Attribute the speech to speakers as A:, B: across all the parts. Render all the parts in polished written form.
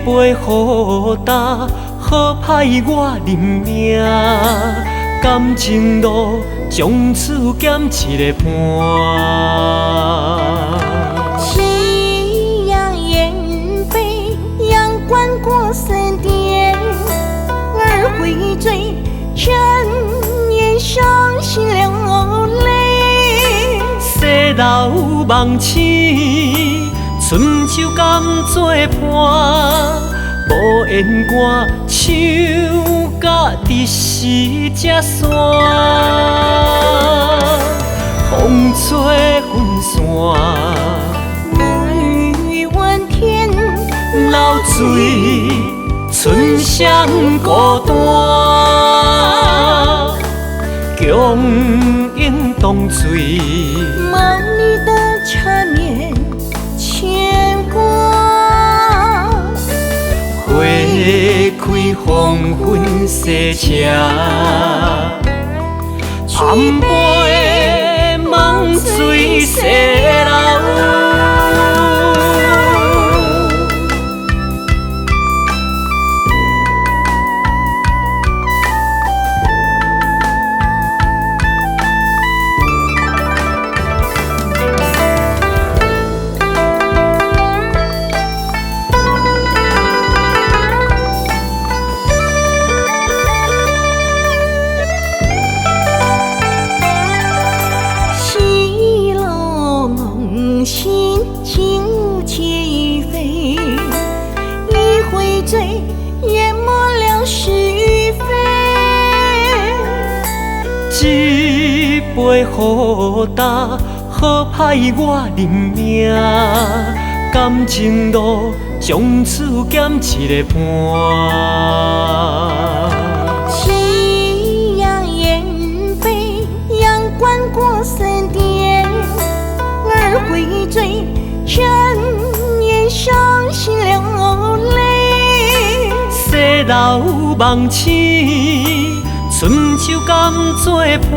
A: 杯好干，好歹我认命。感情路从此减一个半。
B: 夕阳远飞，阳关过森巅，而回醉，转眼伤心流泪。
A: 西楼梦醒，春秋甘作伴，无言歌唱甲日时才散。风吹云散，
B: 雨问天，
A: 流水春香孤单。强饮冻醉，
B: 梦里的缠绵牵挂。
A: 花开黄昏西车，含杯梦水西流。
B: 心情起飞，一回醉，淹没了是非。
A: 一杯好干，好歹我认命。感情路从此减一个半。
B: 夕阳远飞，阳关过森巅，而回醉，转眼伤心流泪。
A: 西楼梦醒，春秋甘作伴，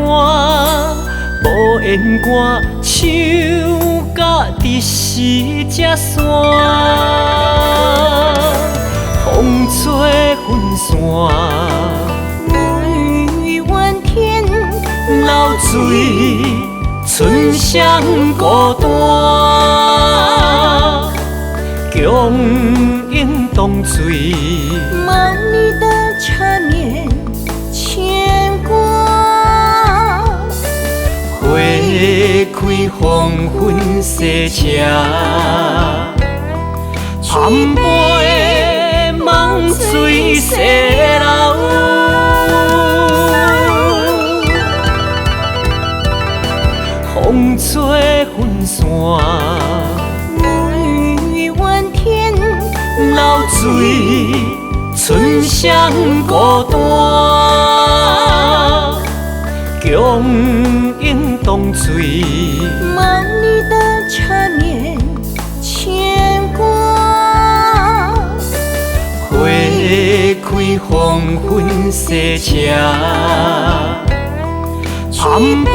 A: 无言歌唱甲日时才散。风吹云散，
B: 雨问天，
A: 流水春香孤单。强饮冻醉，
B: 梦里的缠绵牵挂。
A: 花开黄昏西车，含杯梦水西流。风吹云散，
B: 雨问天，
A: 流水春香孤单。强饮冻醉，
B: 梦里的缠绵牵挂。
A: 花开黄昏西车，含杯